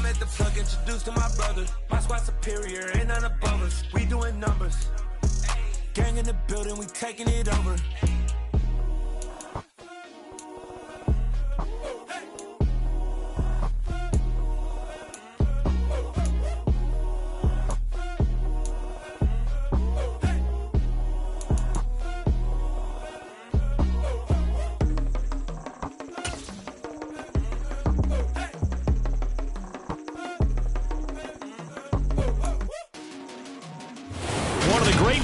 I'm at the plug, introduced to my brother. My squad superior, ain't none above us. We doing numbers. Gang in the building, we taking it over.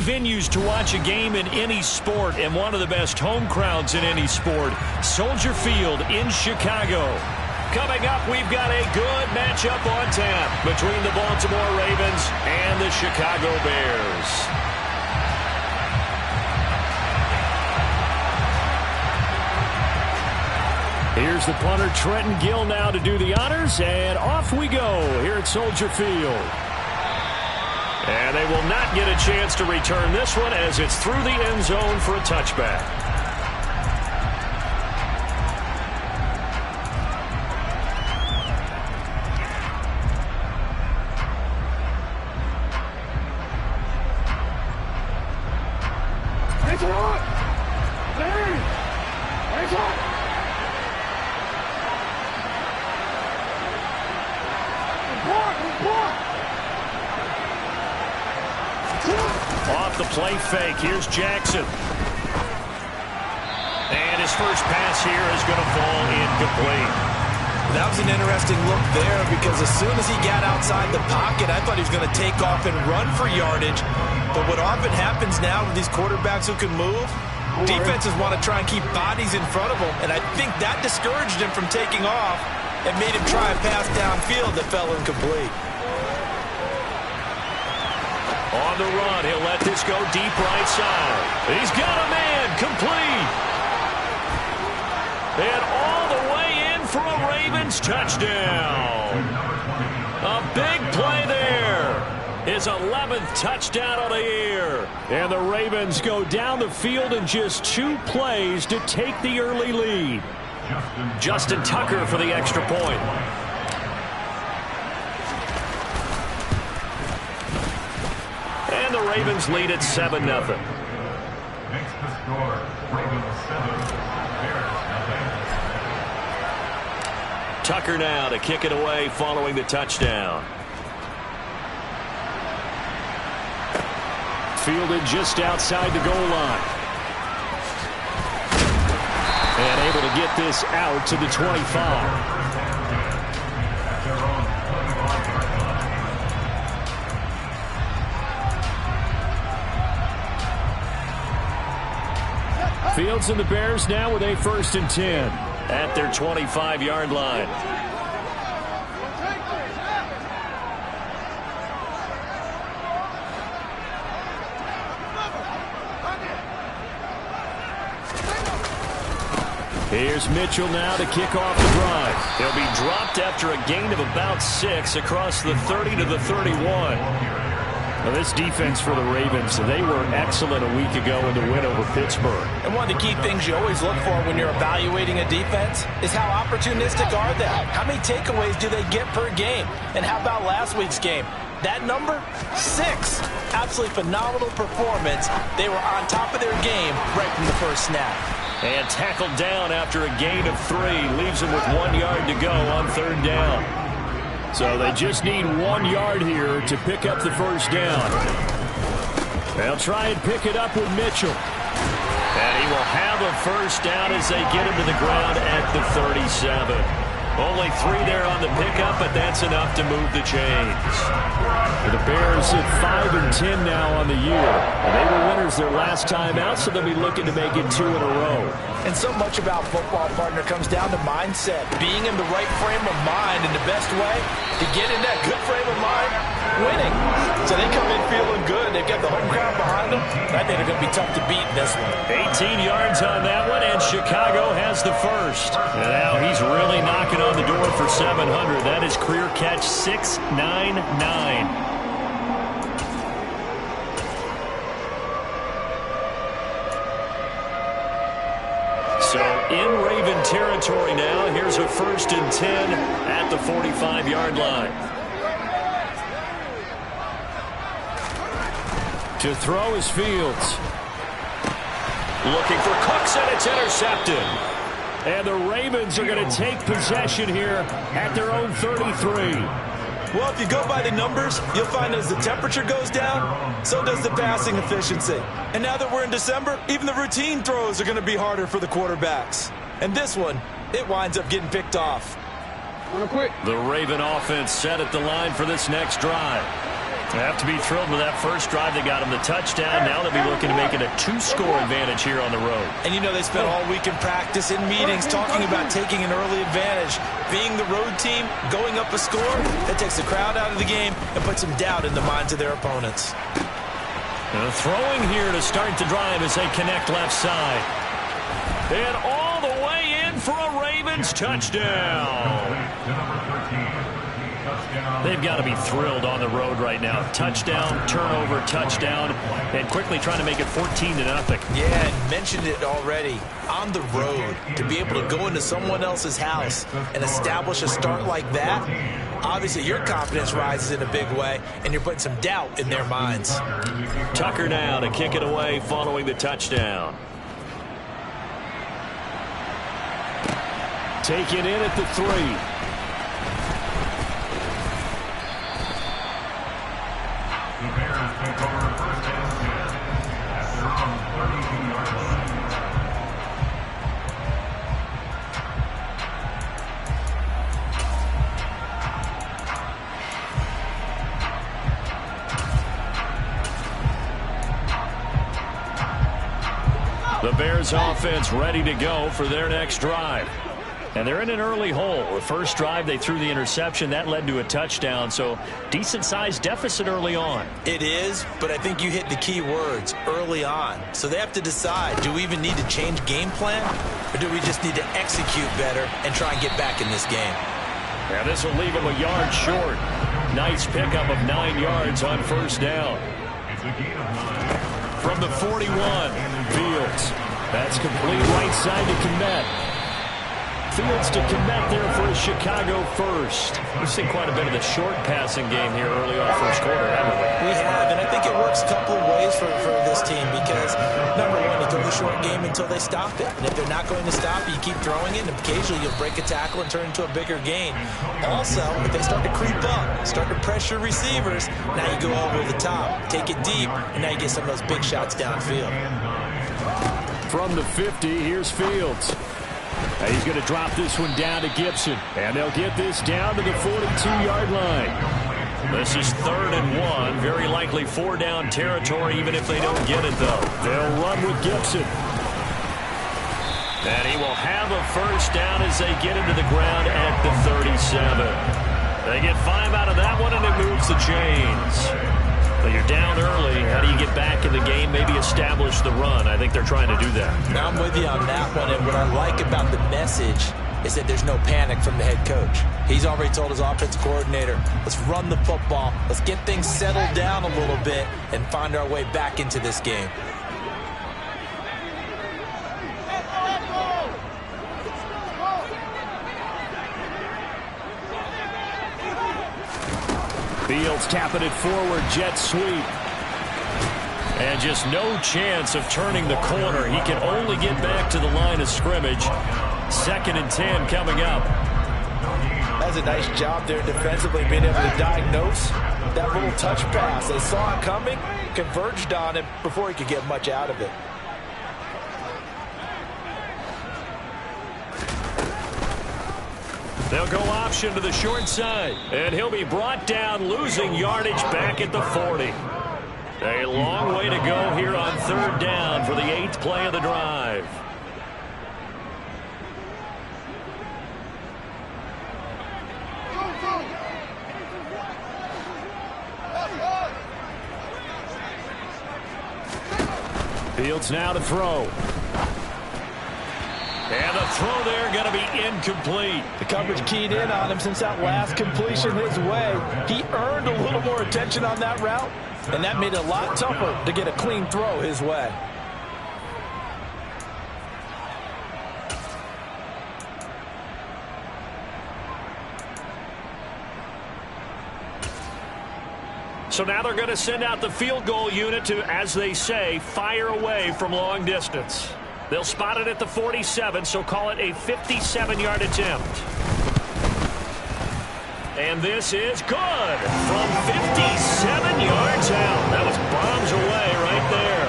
Venues to watch a game in any sport, and one of the best home crowds in any sport, Soldier Field in Chicago. Coming up, we've got a good matchup on tap between the Baltimore Ravens and the Chicago Bears. Here's the punter, Trenton Gill, now to do the honors, and off we go here at Soldier Field. And they will not get a chance to return this one as it's through the end zone for a touchback. It's on! It's on! Off the play fake, here's Jackson. And his first pass here is going to fall incomplete. That was an interesting look there because as soon as he got outside the pocket, I thought he was going to take off and run for yardage. But what often happens now with these quarterbacks who can move, defenses want to try and keep bodies in front of them, and I think that discouraged him from taking off and made him try a pass downfield that fell incomplete. On the run, he'll let this go deep right side. He's got a man, complete. And all the way in for a Ravens touchdown. A big play there. His 11th touchdown of the year. And the Ravens go down the field in just 2 plays to take the early lead. Justin Tucker for the extra point. And the Ravens lead at 7-0. Makes the score Ravens 7, Bears nothing. Tucker now to kick it away following the touchdown. Fielded just outside the goal line. And able to get this out to the 25. Fields and the Bears now with a 1st and 10 at their 25-yard line. Here's Mitchell now to kick off the drive. He'll be dropped after a gain of about 6 across the 30 to the 31. Now this defense for the Ravens, they were excellent a week ago in the win over Pittsburgh. And one of the key things you always look for when you're evaluating a defense is how opportunistic are they? How many takeaways do they get per game? And how about last week's game? That number? 6. Absolutely phenomenal performance. They were on top of their game right from the first snap. And tackled down after a gain of 3. Leaves him with 1 yard to go on 3rd down. So they just need 1 yard here to pick up the first down. They'll try and pick it up with Mitchell. And he will have a first down as they get him to the ground at the 37. Only 3 there on the pickup, but that's enough to move the chains. The Bears at 5 and 10 now on the year. And they were winners their last time out, so they'll be looking to make it 2 in a row. And so much about football, partner, comes down to mindset. Being in the right frame of mind, and the best way to get in that good frame of mind, winning. So they come in feeling good. They've got the home crowd behind them. I think they're going to be tough to beat in this one. 18 yards on that one, and Chicago has the first. And now he's really knocking on the door for 700. That is career catch 699. So in Raven territory now. Here's a 1st and 10 at the 45-yard line. To throw is Fields. Looking for Cooks, and it's intercepted. And the Ravens are going to take possession here at their own 33. Well, if you go by the numbers, you'll find as the temperature goes down, so does the passing efficiency. And now that we're in December, even the routine throws are going to be harder for the quarterbacks. And this one, it winds up getting picked off. The Raven offense set at the line for this next drive. They have to be thrilled with that first drive. They got them the touchdown. Now they'll be looking to make it a 2-score advantage here on the road. And you know they spent all week in practice, in meetings, talking about taking an early advantage. Being the road team, going up a score, that takes the crowd out of the game and puts some doubt in the minds of their opponents. Throwing here to start the drive as they connect left side. And all the way in for a Ravens touchdown. They've got to be thrilled on the road right now. Touchdown, turnover, touchdown, and quickly trying to make it 14-0. Yeah, and mentioned it already. On the road, to be able to go into someone else's house and establish a start like that, obviously your confidence rises in a big way, and you're putting some doubt in their minds. Tucker now to kick it away following the touchdown. Take it in at the 3. The Bears take over 1st and 10 at their own 32-yard line. The Bears offense ready to go for their next drive. And they're in an early hole. The first drive, they threw the interception. That led to a touchdown, so decent-sized deficit early on. It is, but I think you hit the key words, early on. So they have to decide, do we even need to change game plan, or do we just need to execute better and try and get back in this game? Yeah, this will leave them a yard short. Nice pickup of 9 yards on 1st down. It's a gain of 9. From the 41, Fields. That's complete right side to Kmet. Fields to Kmet there for a Chicago first. We've seen quite a bit of the short passing game here early on first quarter, haven't we? We have, and I think it works a couple of ways for this team because, number one, you throw the short game until they stop it. And if they're not going to stop it, you keep throwing it, and occasionally you'll break a tackle and turn into a bigger gain. Also, if they start to creep up, start to pressure receivers, now you go over the top, take it deep, and now you get some of those big shots downfield. From the 50, here's Fields. He's going to drop this one down to Gibson. And they'll get this down to the 42-yard line. This is 3rd and 1. Very likely 4-down territory, even if they don't get it, though. They'll run with Gibson. And he will have a 1st down as they get into the ground at the 37. They get 5 out of that one, and it moves the chains. But you're down early. How do you get back in the game? Maybe establish the run. I think they're trying to do that. Now I'm with you on that one, and what I like about the message is that there's no panic from the head coach. He's already told his offensive coordinator, let's run the football, let's get things settled down a little bit and find our way back into this game. Fields tapping it forward, jet sweep. And just no chance of turning the corner. He can only get back to the line of scrimmage. 2nd and 10 coming up. That's a nice job there defensively, being able to diagnose that little touch pass. They saw it coming, converged on it before he could get much out of it. They'll go option to the short side. And he'll be brought down, losing yardage back at the 40. A long way to go here on 3rd down for the 8th play of the drive. Fields now to throw. And the throw there going to be incomplete. The coverage keyed in on him since that last completion his way. He earned a little more attention on that route, and that made it a lot tougher to get a clean throw his way. So now they're going to send out the field goal unit to, as they say, fire away from long distance. They'll spot it at the 47, so call it a 57-yard attempt. And this is good from 57 yards out. That was bombs away right there.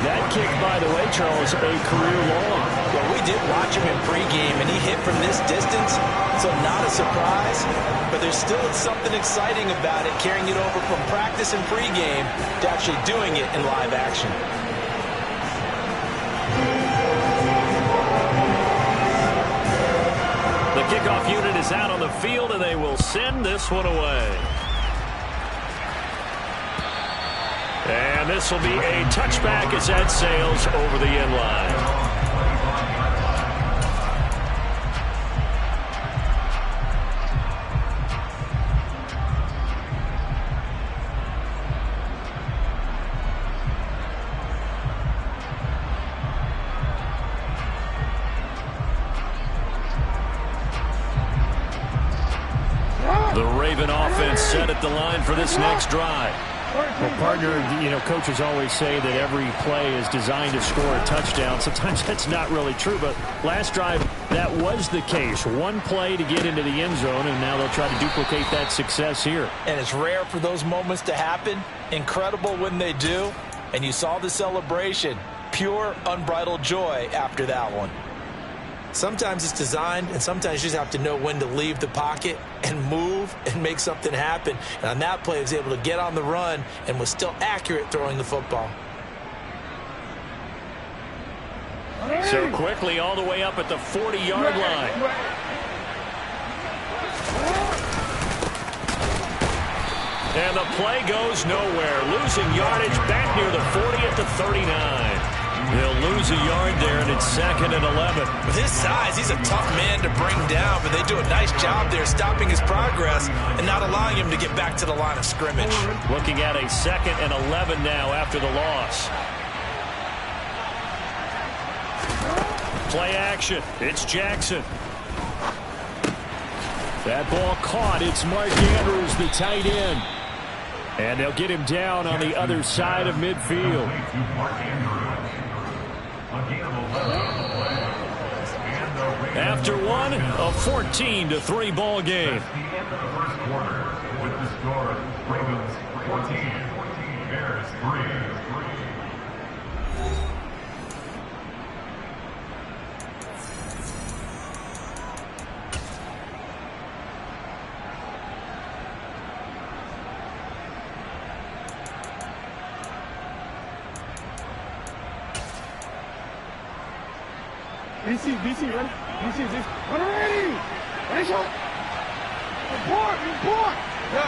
That kick, by the way, Charles, a career long. Well, we did watch him in pregame, and he hit from this distance, so not a surprise. But there's still something exciting about it, carrying it over from practice and pregame to actually doing it in live action. The kickoff unit is out on the field, and they will send this one away. And this will be a touchback as that sails over the end line. The Raven offense set at the line for this next drive. Well, partner, coaches always say that every play is designed to score a touchdown. Sometimes that's not really true, but last drive, that was the case. One play to get into the end zone, and now they'll try to duplicate that success here. And it's rare for those moments to happen. Incredible when they do. And you saw the celebration. Pure, unbridled joy after that one. Sometimes it's designed, and sometimes you just have to know when to leave the pocket and move and make something happen. And on that play, he was able to get on the run and was still accurate throwing the football. So quickly all the way up at the 40-yard line. And the play goes nowhere. Losing yardage back near the 40 at the 39. They'll lose a yard there, and it's 2nd and 11. With his size, he's a tough man to bring down, but they do a nice job there stopping his progress and not allowing him to get back to the line of scrimmage. Looking at a 2nd and 11 now after the loss. Play action. It's Jackson. That ball caught. It's Mark Andrews, the tight end. And they'll get him down on the other side of midfield. After one, a 14-3 ball game. That's the end of the first quarter with the score Ravens 14, Bears 3. BC, ready? BC, just ready! Ready, shot! Report!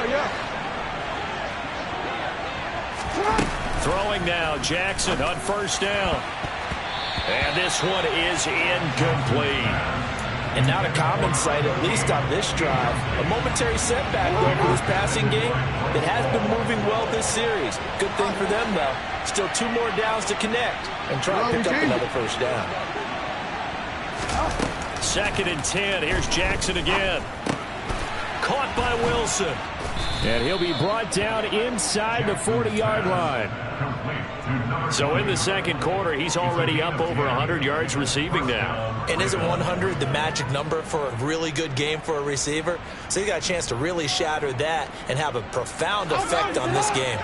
Yeah. Throwing now, Jackson on first down. And this one is incomplete. And not a common sight, at least on this drive. A momentary setback, though, for this passing game that has been moving well this series. Good thing for them, though. Still 2 more downs to connect and try to pick up another first down. 2nd and 10. Here's Jackson again. Caught by Wilson. And he'll be brought down inside the 40-yard line. So in the second quarter, he's already up over 100 yards receiving now. And isn't 100 the magic number for a really good game for a receiver? So you got a chance to really shatter that and have a profound effect on this game.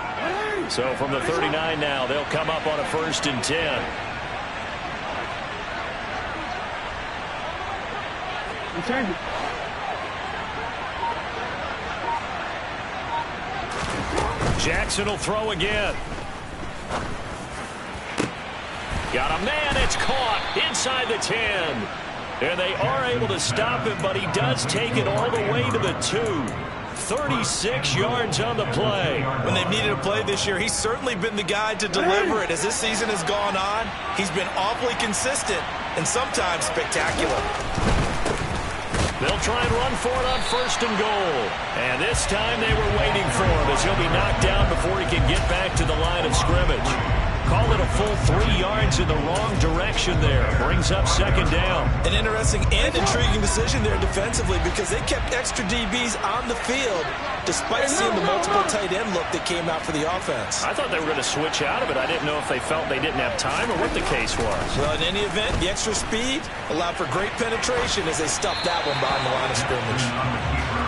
So from the 39 now, they'll come up on a 1st and 10. Jackson will throw again. Got a man. It's caught inside the 10. And they are able to stop him, but he does take it all the way to the 2. 36 yards on the play. When they've needed a play this year, he's certainly been the guy to deliver it. As this season has gone on, he's been awfully consistent and sometimes spectacular. They'll try and run for it on 1st and goal. And this time they were waiting for him as he'll be knocked down before he can get back to the line of scrimmage. Call it a full 3 yards in the wrong direction there. Brings up 2nd down. An interesting and intriguing decision there defensively because they kept extra DBs on the field despite seeing the multiple tight end look that came out for the offense. I thought they were going to switch out of it. I didn't know if they felt they didn't have time or what the case was. Well, in any event, the extra speed allowed for great penetration as they stuffed that one behind the line of scrimmage.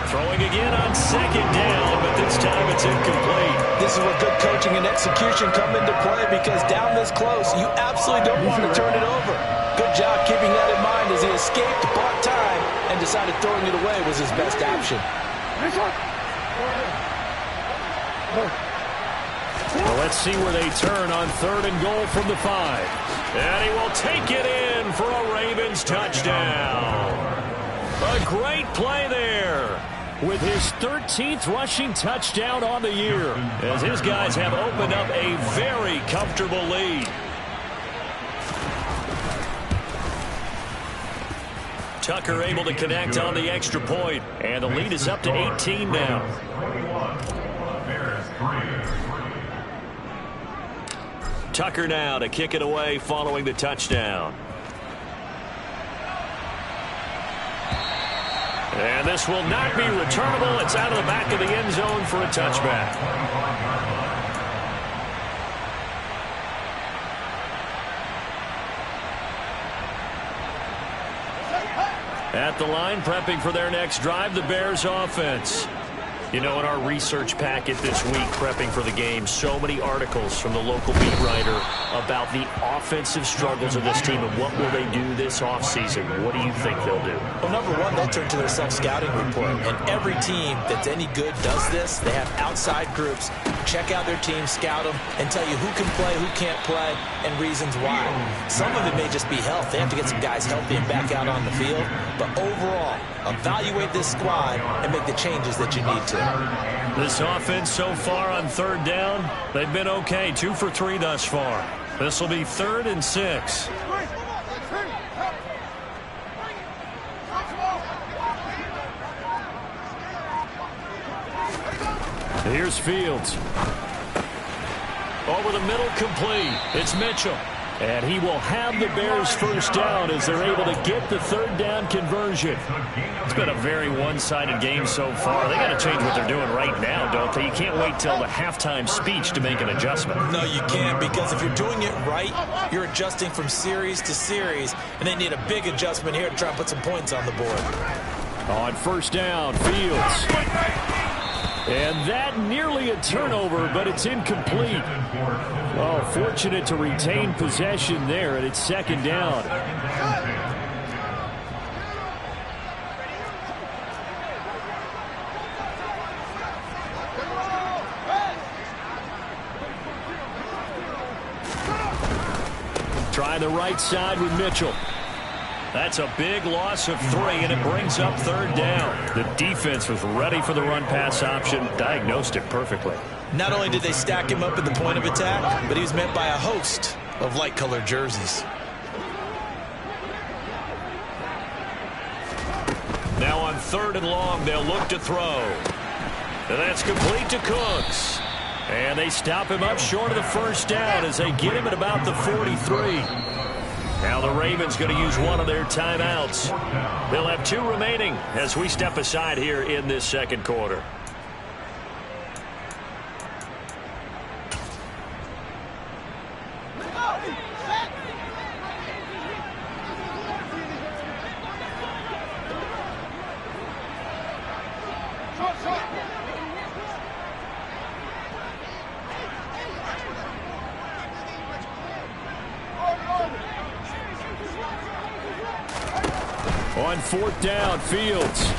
Throwing again on second down, but this time it's incomplete. This is where good coaching and execution come into play, because down this close, you absolutely don't want to turn it over. Good job keeping that in mind as he escaped, bought time, and decided throwing it away was his best option. Well, let's see where they turn on 3rd and goal from the 5. And he will take it in for a Ravens touchdown. A great play there with his 13th rushing touchdown on the year, as his guys have opened up a very comfortable lead. Tucker able to connect on the extra point, and the lead is up to 18 now. Tucker now to kick it away following the touchdown. And this will not be returnable. It's out of the back of the end zone for a touchback. At the line, prepping for their next drive, the Bears offense. You know, in our research packet this week, prepping for the game, so many articles from the local beat writer about the offensive struggles of this team and what will they do this offseason. What do you think they'll do? Well, number one, they'll turn to their self-scouting report. And every team that's any good does this. They have outside groups. Check out their team, scout them, and tell you who can play, who can't play, and reasons why. Some of it may just be health. They have to get some guys healthy and back out on the field. But overall, evaluate this squad and make the changes that you need to. This offense so far on 3rd down, they've been okay. 2 for 3 thus far. This will be 3rd and 6. Here's Fields. Over the middle, complete. It's Mitchell. And he will have the Bears first down as they're able to get the 3rd down conversion. It's been a very one-sided game so far. They got to change what they're doing right now, don't they? You can't wait till the halftime speech to make an adjustment. No, you can't, because if you're doing it right, you're adjusting from series to series, and they need a big adjustment here to try and put some points on the board. On 1st down, Fields. And that nearly a turnover, but it's incomplete. Oh, fortunate to retain possession there, and it's 2nd down. Try the right side with Mitchell. That's a big loss of 3, and it brings up 3rd down. The defense was ready for the run-pass option, diagnosed it perfectly. Not only did they stack him up at the point of attack, but he was met by a host of light-colored jerseys. Now on 3rd and long, they'll look to throw. And that's complete to Cooks. And they stop him up short of the 1st down as they get him at about the 43. Now the Ravens going to use one of their timeouts. They'll have 2 remaining as we step aside here in this 2nd quarter. On 4th down, Fields.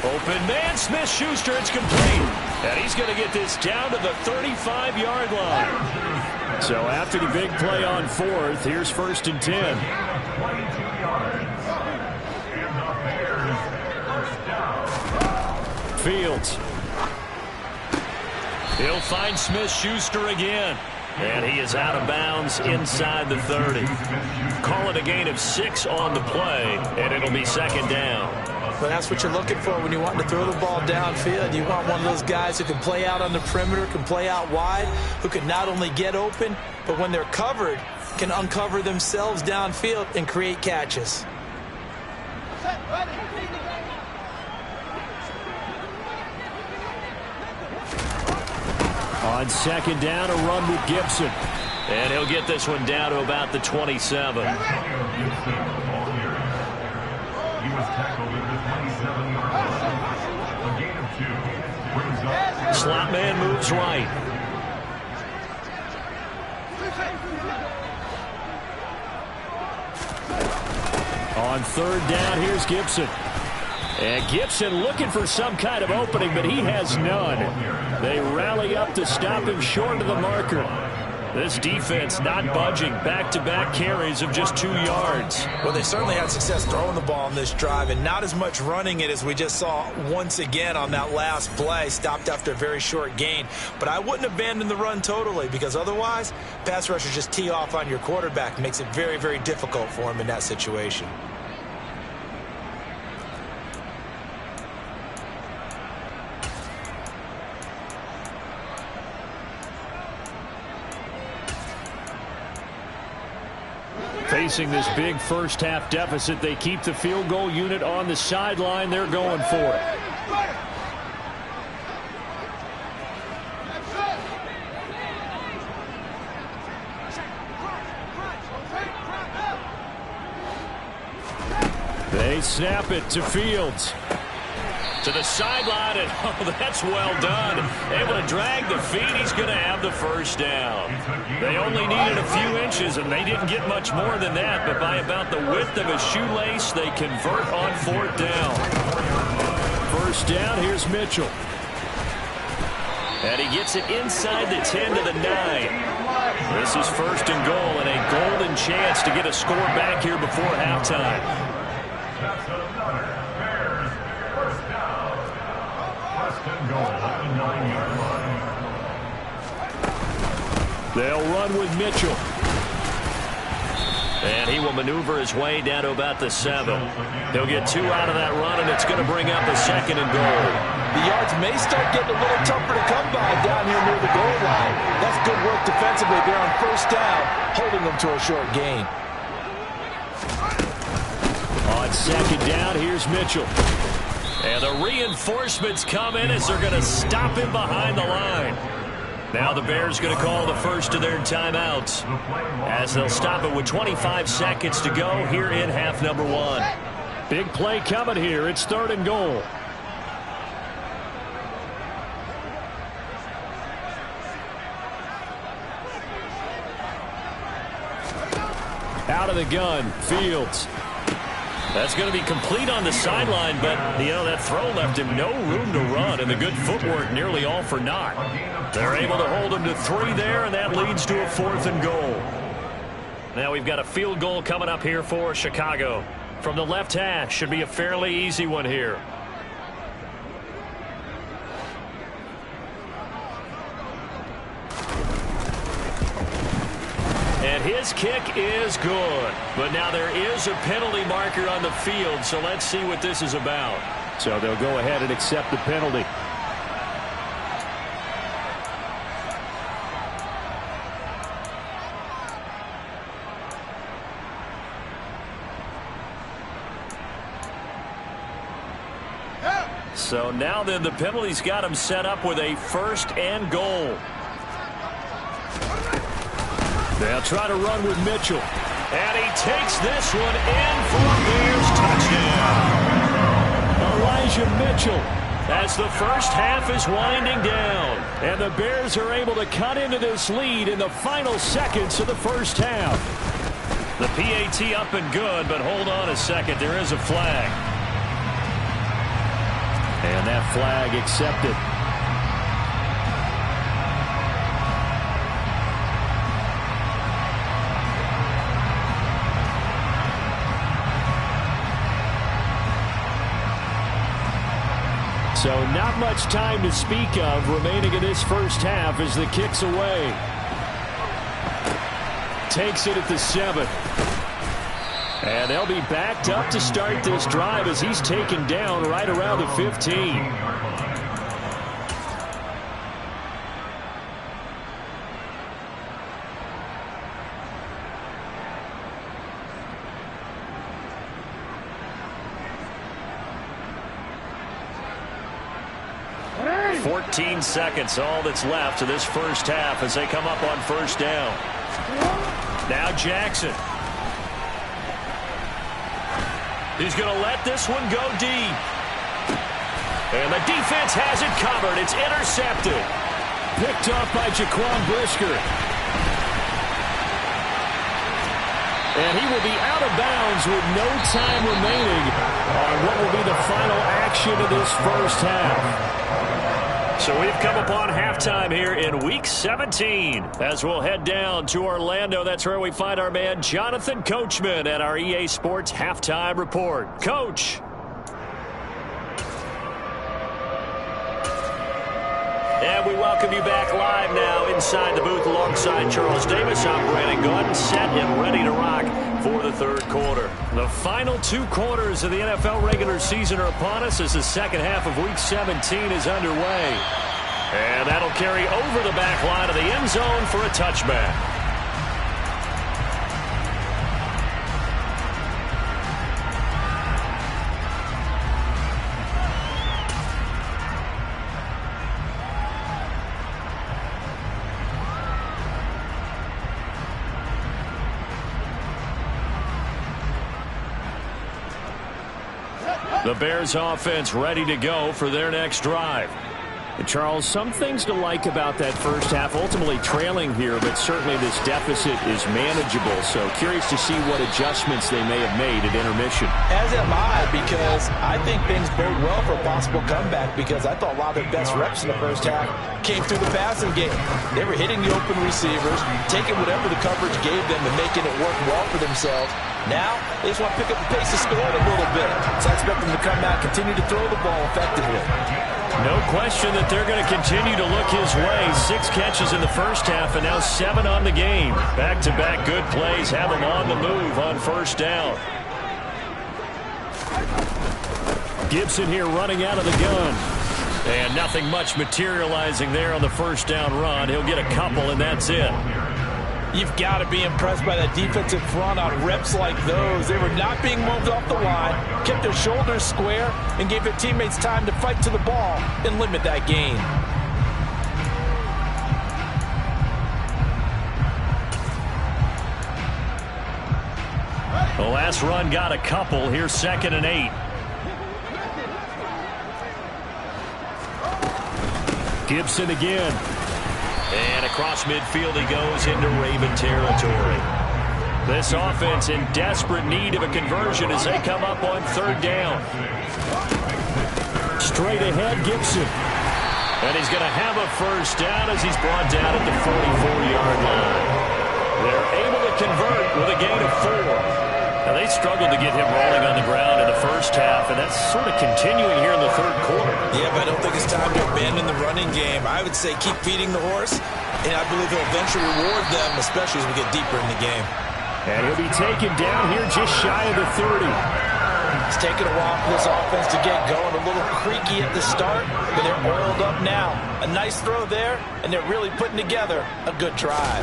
Open man, Smith-Schuster, it's complete. And he's going to get this down to the 35-yard line. So after the big play on 4th, here's 1st and 10. Fields. He'll find Smith-Schuster again. And he is out of bounds inside the 30. Call it a gain of 6 on the play, and it'll be 2nd down. Well, that's what you're looking for when you want to throw the ball downfield. You want one of those guys who can play out on the perimeter, can play out wide, who can not only get open, but when they're covered, can uncover themselves downfield and create catches. On second down, a run with Gibson. And he'll get this one down to about the 27. Antonio Gibson, ball carrier. He was tackled at the 27-yard line. A gain of 2 brings up. Slot man moves right. On third down, here's Gibson. And Gibson looking for some kind of opening, but he has none. They rally up to stop him short of the marker. This defense not budging. Back-to-back carries of just 2 yards. Well, they certainly had success throwing the ball on this drive and not as much running it as we just saw once again on that last play. Stopped after a very short gain. But I wouldn't abandon the run totally, because otherwise, pass rushers just tee off on your quarterback. Makes it very, very difficult for him in that situation. Facing this big first-half deficit, they keep the field goal unit on the sideline. They're going for it. They snap it to Fields. To the sideline, and oh, that's well done. Able to drag the feet. He's going to have the first down. They only needed a few inches, and they didn't get much more than that, but by about the width of a shoelace, they convert on fourth down. First down, here's Mitchell. And he gets it inside the 10 to the 9. This is first and goal, and a golden chance to get a score back here before halftime. That's another Bears first down. First and goal at the 9-yard line. They'll run with Mitchell. And he will maneuver his way down to about the 7. He'll get 2 out of that run, and it's going to bring up a second and goal. The yards may start getting a little tougher to come by down here near the goal line. That's good work defensively there on first down, holding them to a short gain. On second down, here's Mitchell. And the reinforcements come in as they're going to stop him behind the line. Now the Bears going to call the first of their timeouts as they'll stop it with 25 seconds to go here in half number 1. Big play coming here. It's third and goal. Out of the gun, Fields. That's going to be complete on the sideline, but, that throw left him no room to run, and the good footwork nearly all for naught. They're able to hold him to 3 there, and that leads to a fourth and goal. Now we've got a field goal coming up here for Chicago. From the left hash, should be a fairly easy one here. And his kick is good. But now there is a penalty marker on the field, so let's see what this is about. So they'll go ahead and accept the penalty. So now then the penalty's got him set up with a first and goal. They'll try to run with Mitchell. And he takes this one in for a Bears touchdown. Elijah Mitchell. As the first half is winding down. And the Bears are able to cut into this lead in the final seconds of the first half. The PAT up and good, but hold on a second. There is a flag. And that flag accepted. So not much time to speak of remaining in this first half as the kick's away. Takes it at the 7. And they'll be backed up to start this drive as he's taken down right around the 15. 14 seconds, all that's left of this first half as they come up on first down. Now Jackson. He's going to let this one go deep. And the defense has it covered. It's intercepted. Picked up by Jaquan Brisker. And he will be out of bounds with no time remaining on what will be the final action of this first half. So we've come upon halftime here in Week 17. As we'll head down to Orlando, that's where we find our man Jonathan Coachman at our EA Sports Halftime Report. Coach. And we welcome you back live now inside the booth alongside Charles Davis. I'm Brandon Gordon, set and ready to rock for the third quarter. The final 2 quarters of the NFL regular season are upon us as the second half of Week 17 is underway. And that'll carry over the back line of the end zone for a touchback. The Bears offense ready to go for their next drive. And Charles, some things to like about that first half. Ultimately trailing here, but certainly this deficit is manageable. So curious to see what adjustments they may have made at intermission. As am I, because I think things bode well for a possible comeback, because I thought a lot of their best reps in the first half came through the passing game. They were hitting the open receivers, taking whatever the coverage gave them and making it work well for themselves. Now, they just want to pick up the pace of scoring a little bit. So I expect them to come out, continue to throw the ball effectively. No question that they're going to continue to look his way. 6 catches in the first half and now 7 on the game. Back-to-back good plays have him on the move on first down. Gibson here running out of the gun. And nothing much materializing there on the first down run. He'll get a couple and that's it. You've got to be impressed by that defensive front on reps like those. They were not being moved off the line, kept their shoulders square, and gave their teammates time to fight to the ball and limit that gain. The last run got a couple. Here's 2nd and 8. Gibson again. And across midfield he goes into Raven territory. This offense in desperate need of a conversion as they come up on 3rd down. Straight ahead, Gibson. And he's going to have a first down as he's brought down at the 44-yard line. They're able to convert with a gain of 4. Now, they struggled to get him rolling on the ground in the first half, and that's sort of continuing here in the third quarter. Yeah, but I don't think it's time to abandon the running game. I would say keep feeding the horse, and I believe he'll eventually reward them, especially as we get deeper in the game. And he'll be taken down here just shy of the 30. It's taken a while for this offense to get going. A little creaky at the start, but they're oiled up now. A nice throw there, and they're really putting together a good drive.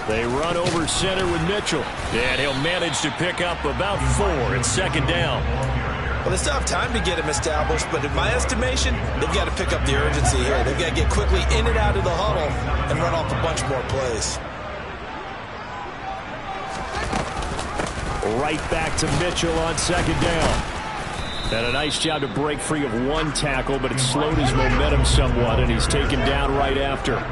They run over center with Mitchell. And he'll manage to pick up about 4. It's 2nd down. Well, they still have time to get him established, but in my estimation, they've got to pick up the urgency here. They've got to get quickly in and out of the huddle and run off a bunch more plays. Right back to Mitchell on 2nd down. And a nice job to break free of 1 tackle, but it slowed his momentum somewhat, and he's taken down right after.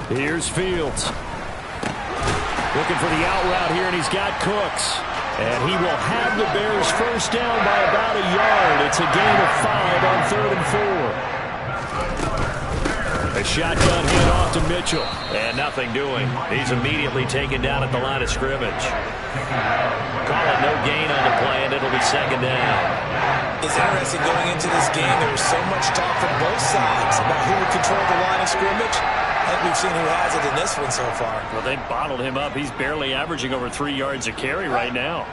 Here's Fields. Looking for the out route here, and he's got Cooks. And he will have the Bears first down by about a yard. It's a gain of 5 on 3rd and 4. A shotgun hit off to Mitchell. And nothing doing. He's immediately taken down at the line of scrimmage. Call it no gain on the play, and it'll be 2nd down. It's interesting going into this game. There was so much talk from both sides about who would control the line of scrimmage. I think we've seen who has it in this one so far. Well, they bottled him up. He's barely averaging over 3 yards a carry right now.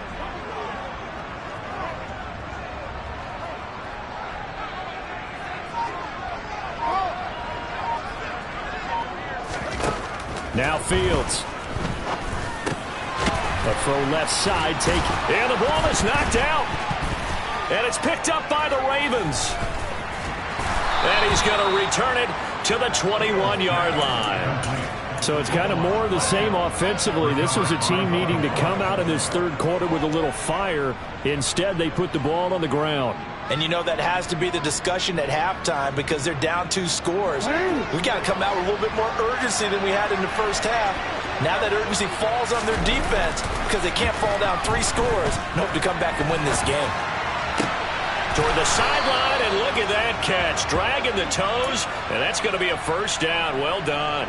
Now Fields. A throw left side, and the ball is knocked out. And it's picked up by the Ravens. And he's going to return it to the 21-yard line. So it's kind of more of the same offensively. This was a team needing to come out in this third quarter with a little fire. Instead, they put the ball on the ground. And you know that has to be the discussion at halftime because they're down 2 scores. We got to come out with a little bit more urgency than we had in the first half. Now that urgency falls on their defense because they can't fall down 3 scores and hope to come back and win this game. Toward the sideline, and look at that catch. Dragging the toes, and that's going to be a first down. Well done.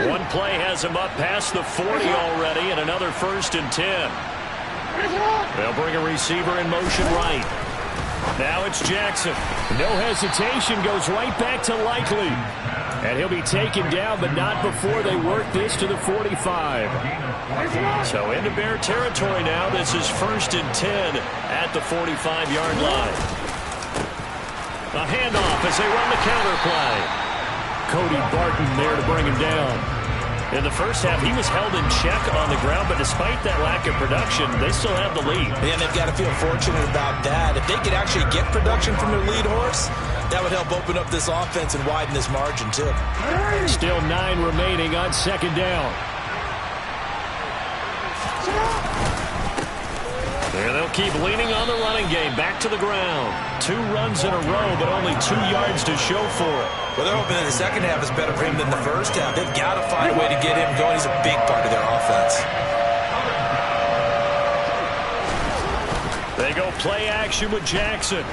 One play has him up past the 40 already, and another 1st and 10. They'll bring a receiver in motion right. Now it's Jackson. No hesitation, goes right back to Likely. And he'll be taken down, but not before they work this to the 45. So into Bear territory now. This is 1st and 10 at the 45-yard line. A handoff as they run the counter play. Cody Barton there to bring him down. In the first half, he was held in check on the ground, but despite that lack of production, they still have the lead. And they've got to feel fortunate about that. If they could actually get production from their lead horse, that would help open up this offense and widen this margin, too. Still 9 remaining on 2nd down. And they'll keep leaning on the running game. Back to the ground. 2 runs in a row, but only 2 yards to show for it. Well, they're hoping that the second half is better for him than the first half. They've got to find a way to get him going. He's a big part of their offense. They go play action with Jackson.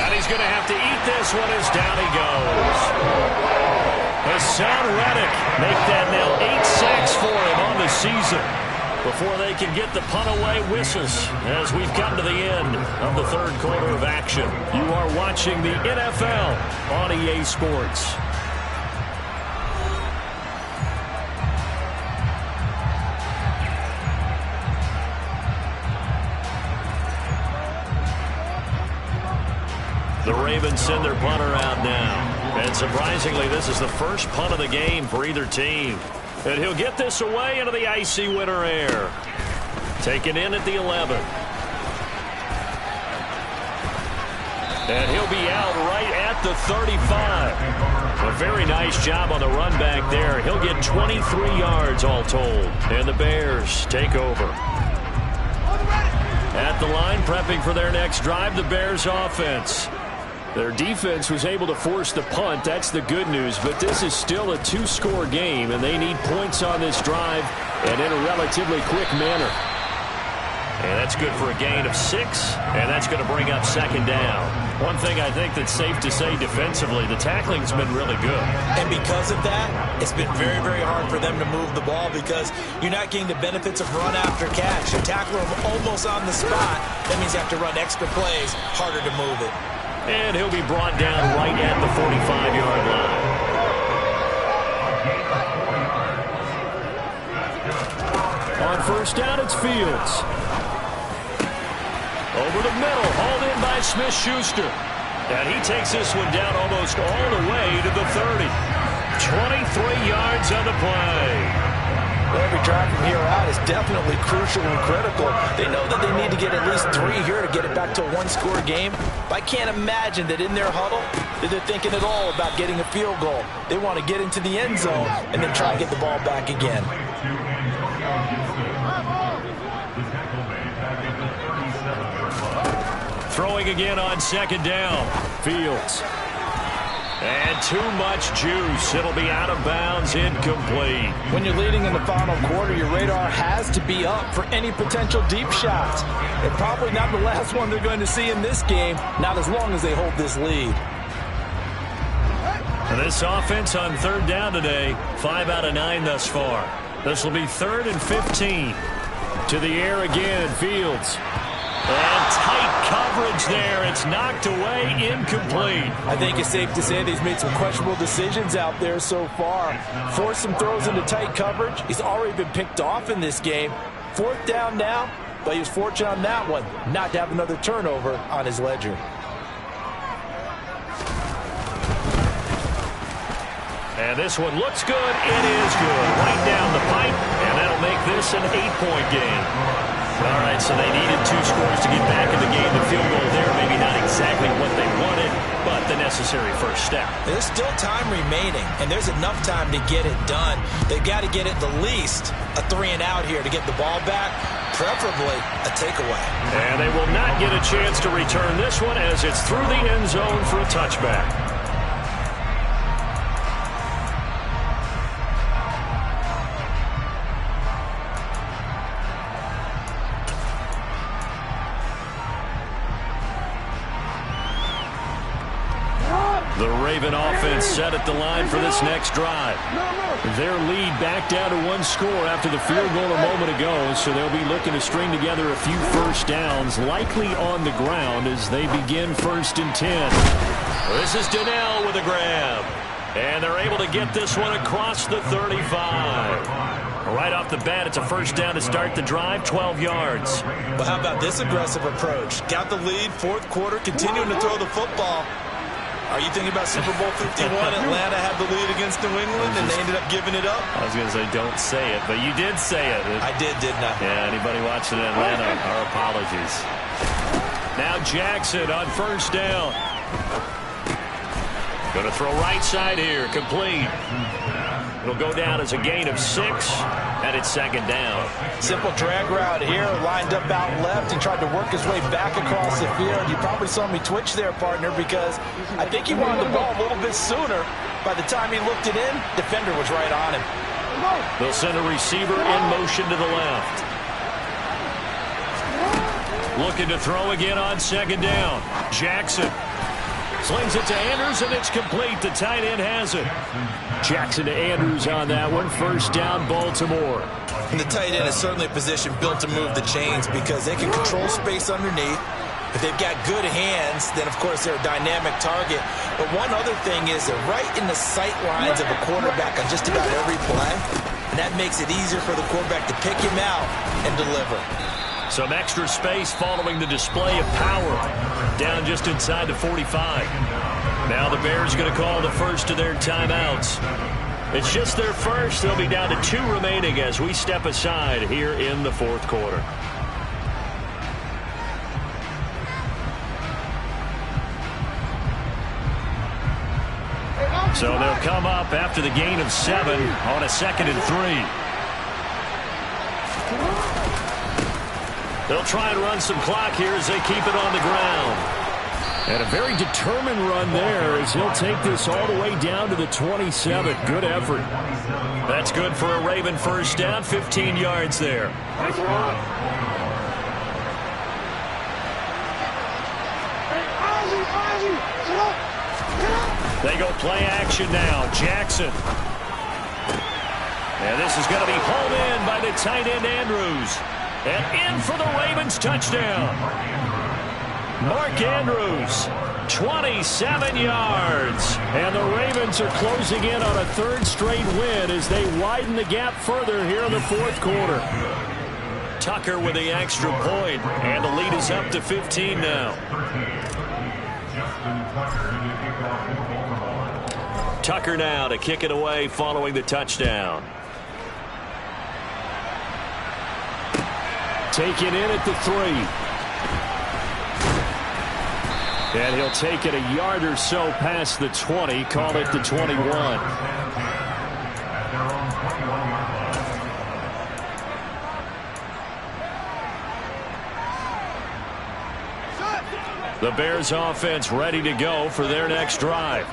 And he's going to have to eat this one as down he goes. Hassan Reddick make that now 8 sacks for him on the season before they can get the punt away whistles as we've come to the end of the third quarter of action. You are watching the NFL on EA Sports. The Ravens send their punter out now. And surprisingly, this is the first punt of the game for either team. And he'll get this away into the icy winter air. Taken in at the 11. And he'll be out right at the 35. A very nice job on the run back there. He'll get 23 yards all told. And the Bears take over. At the line, prepping for their next drive, the Bears offense. Their defense was able to force the punt. That's the good news. But this is still a 2-score game, and they need points on this drive and in a relatively quick manner. And that's good for a gain of 6, and that's going to bring up 2nd down. One thing I think that's safe to say defensively, the tackling's been really good. And because of that, it's been very, very hard for them to move the ball because you're not getting the benefits of run after catch. You tackle them almost on the spot. That means you have to run extra plays, harder to move it. And he'll be brought down right at the 45-yard line. On 1st down, it's Fields. Over the middle, hauled in by Smith-Schuster. And he takes this one down almost all the way to the 30. 23 yards on the play. Every drive from here out is definitely crucial and critical. They know that they need to get at least 3 here to get it back to a 1-score game. But I can't imagine that in their huddle that they're thinking at all about getting a field goal. They want to get into the end zone and then try to get the ball back again. Throwing again on 2nd down. Fields. And too much juice. It'll be out of bounds, incomplete. When you're leading in the final quarter, your radar has to be up for any potential deep shots. And probably not the last one they're going to see in this game, not as long as they hold this lead. And this offense on 3rd down today, 5 out of 9 thus far. This will be 3rd and 15. To the air again, Fields. And tight coverage there. It's knocked away, incomplete. I think it's safe to say that he's made some questionable decisions out there so far. Forced some throws into tight coverage. He's already been picked off in this game. 4th down now, but he was fortunate on that one not to have another turnover on his ledger. And this one looks good. It is good. Right down the pipe, and that'll make this an 8-point game. All right, so they needed 2 scores to get back in the game. The field goal there, maybe not exactly what they wanted, but the necessary first step. There's still time remaining, and there's enough time to get it done. They've got to get at the least a 3-and-out here to get the ball back, preferably a takeaway. And they will not get a chance to return this one as it's through the end zone for a touchback. The Raven offense set at the line for this next drive. Their lead back down to 1 score after the field goal a moment ago, so they'll be looking to string together a few first downs, likely on the ground as they begin 1st and 10. This is Donnell with a grab, and they're able to get this one across the 35. Right off the bat, it's a first down to start the drive, 12 yards. Well, how about this aggressive approach? Got the lead, 4th quarter, continuing to throw the football. Are you thinking about Super Bowl 51? Atlanta had the lead against New England, and they ended up giving it up? I was going to say, don't say it, but you did say it. I did, didn't I? Yeah, anybody watching Atlanta, our apologies. Now Jackson on first down. Going to throw right side here, complete. It'll go down as a gain of 6, and it's 2nd down. Simple drag route here, lined up out left. He tried to work his way back across the field. You probably saw me twitch there, partner, because I think he wanted the ball a little bit sooner. By the time he looked it in, defender was right on him. They'll send a receiver in motion to the left. Looking to throw again on 2nd down. Jackson slings it to Andrews, and it's complete. The tight end has it. Jackson to Andrews on that one. First down, Baltimore. And the tight end is certainly a position built to move the chains because they can control space underneath. If they've got good hands, then, of course, they're a dynamic target. But one other thing is they're right in the sight lines of a quarterback on just about every play. And that makes it easier for the quarterback to pick him out and deliver. Some extra space following the display of power. Down just inside the 45. Now the Bears going to call the first of their timeouts. It's just their first. They'll be down to 2 remaining as we step aside here in the 4th quarter. So they'll come up after the gain of 7 on a 2nd and 3. They'll try and run some clock here as they keep it on the ground. And a very determined run there as he'll take this all the way down to the 27. Good effort. That's good for a Raven first down, 15 yards there. They go play action now. Jackson. And this is going to be hauled in by the tight end Andrews. And in for the Ravens touchdown. Mark Andrews, 27 yards. And the Ravens are closing in on a 3rd straight win as they widen the gap further here in the 4th quarter. Tucker with the extra point, and the lead is up to 15 now. Tucker now to kick it away following the touchdown. Taken in at the 3. And he'll take it a yard or so past the 20, call it the 21. The Bears offense ready to go for their next drive.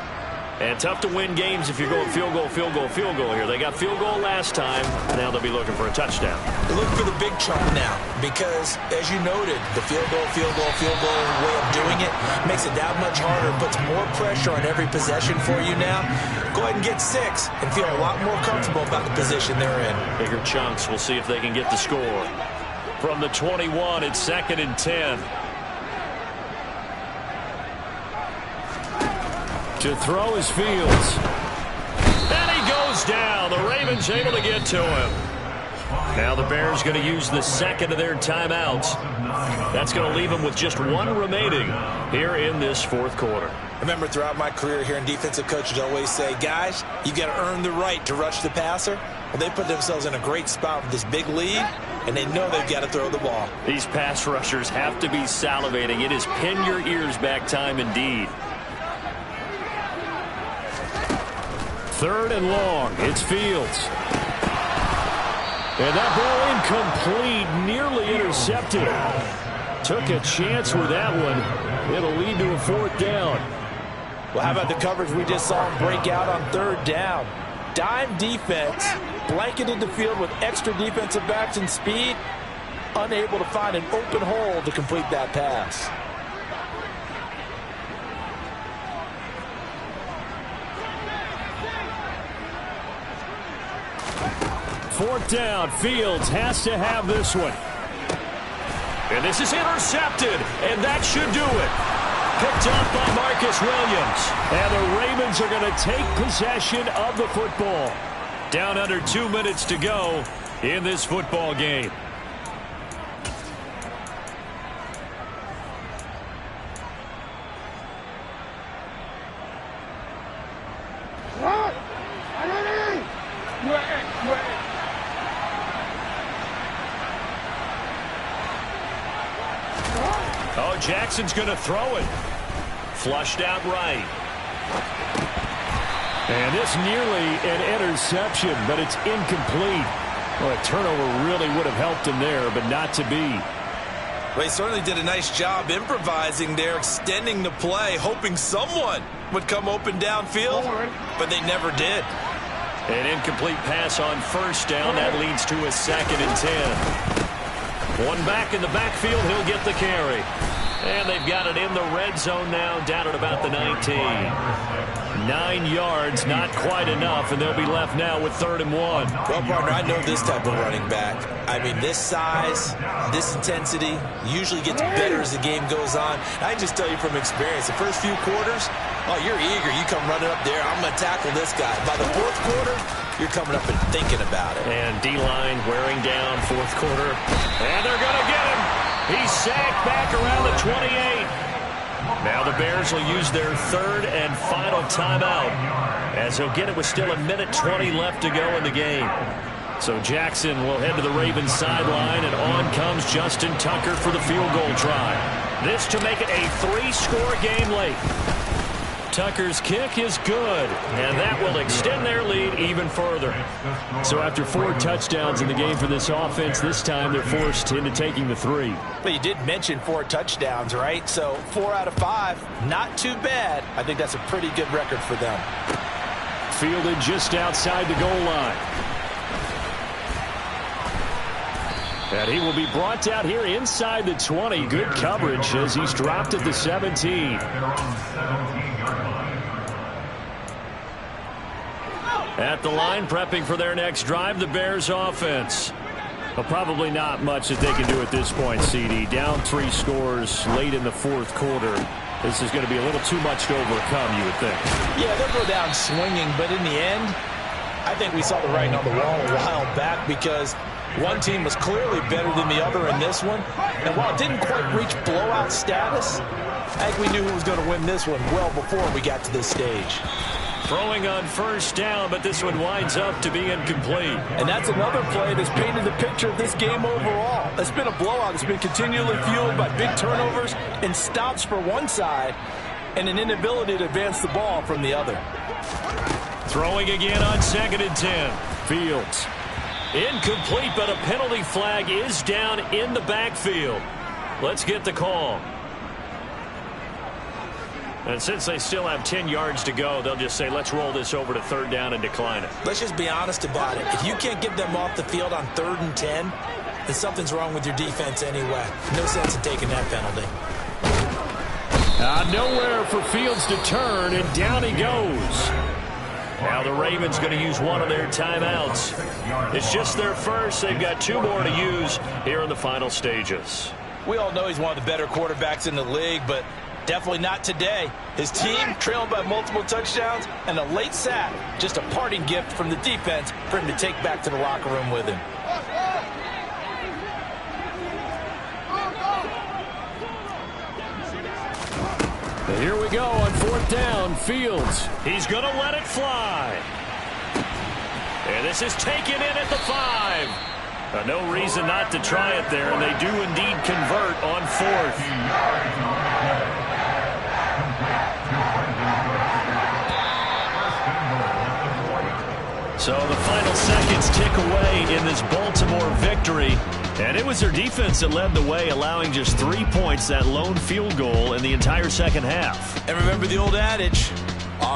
And tough to win games if you're going field goal, field goal, field goal here. They got field goal last time. Now they'll be looking for a touchdown. They're looking for the big chunk now because, as you noted, the field goal way of doing it makes it that much harder, puts more pressure on every possession for you now. Go ahead and get 6 and feel a lot more comfortable about the position they're in. Bigger chunks. We'll see if they can get the score. From the 21, it's 2nd and 10. To throw is Fields. And he goes down. The Ravens able to get to him. Now the Bears going to use the 2nd of their timeouts. That's going to leave them with just 1 remaining here in this 4th quarter. I remember throughout my career hearing defensive coaches always say, guys, you got to earn the right to rush the passer. Well, they put themselves in a great spot with this big lead, and they know they've got to throw the ball. These pass rushers have to be salivating. It is pin your ears back time indeed. 3rd and long. It's Fields. And that ball incomplete, nearly intercepted. Took a chance with that one. It'll lead to a 4th down. Well, how about the coverage we just saw him break out on 3rd down? Dime defense, blanketed the field with extra defensive backs and speed, unable to find an open hole to complete that pass. Fourth down, Fields has to have this one. And this is intercepted, and that should do it. Picked up by Marcus Williams. And the Ravens are going to take possession of the football. Down under 2 minutes to go in this football game. Oh, Jackson's going to throw it. Flushed out right. And this nearly an interception, but it's incomplete. Well, a turnover really would have helped him there, but not to be. Well, he certainly did a nice job improvising there, extending the play, hoping someone would come open downfield, but they never did. An incomplete pass on first down. That leads to a 2nd and 10. One back in the backfield. He'll get the carry. And they've got it in the red zone now, down at about the 19. 9 yards, not quite enough, and they'll be left now with 3rd and 1. Well, partner, I know this type of running back. I mean, this size, this intensity usually gets better as the game goes on. I can just tell you from experience, the first few quarters, oh, you're eager. You come running up there, I'm going to tackle this guy. By the 4th quarter, you're coming up and thinking about it. And D-line wearing down 4th quarter. And they're going to get him. He's sacked back around the 28. Now the Bears will use their 3rd and final timeout, as they'll get it with still 1:20 left to go in the game. So Jackson will head to the Ravens sideline, and on comes Justin Tucker for the field goal try. This to make it a 3-score game late. Tucker's kick is good, and that will extend their lead even further. So after 4 touchdowns in the game for this offense, this time they're forced into taking the 3. But you did mention 4 touchdowns, right? So 4 out of 5, not too bad. I think that's a pretty good record for them. Fielded just outside the goal line. And he will be brought down here inside the 20. Good coverage as he's dropped at the 17. At the line, prepping for their next drive, the Bears offense. Well, probably not much that they can do at this point, CD. Down 3 scores late in the 4th quarter. This is going to be a little too much to overcome, you would think. Yeah, they'll go down swinging, but in the end, I think we saw the writing on the wall a while back, because one team was clearly better than the other in this one. And while it didn't quite reach blowout status, I think we knew who was going to win this one well before we got to this stage. Throwing on first down, but this one winds up to be incomplete. And that's another play that's painted the picture of this game overall. It's been a blowout. It's been continually fueled by big turnovers and stops for one side and an inability to advance the ball from the other. Throwing again on 2nd and 10. Fields. Incomplete, but a penalty flag is down in the backfield. Let's get the call. And since they still have 10 yards to go, they'll just say, let's roll this over to 3rd down and decline it. Let's just be honest about it. If you can't get them off the field on 3rd and 10, then something's wrong with your defense anyway. No sense in taking that penalty. Nowhere for Fields to turn, and down he goes. Now the Ravens going to use one of their timeouts. It's just their first. They've got 2 more to use here in the final stages. We all know he's one of the better quarterbacks in the league, but definitely not today. His team trailed by multiple touchdowns, and a late sack, just a parting gift from the defense for him to take back to the locker room with him. And here we go on 4th down. Fields. He's going to let it fly. And this is taken in at the 5. No reason not to try it there, and they do indeed convert on 4th. So the final seconds tick away in this Baltimore victory. And it was their defense that led the way, allowing just 3 points, that lone field goal in the entire second half. And remember the old adage,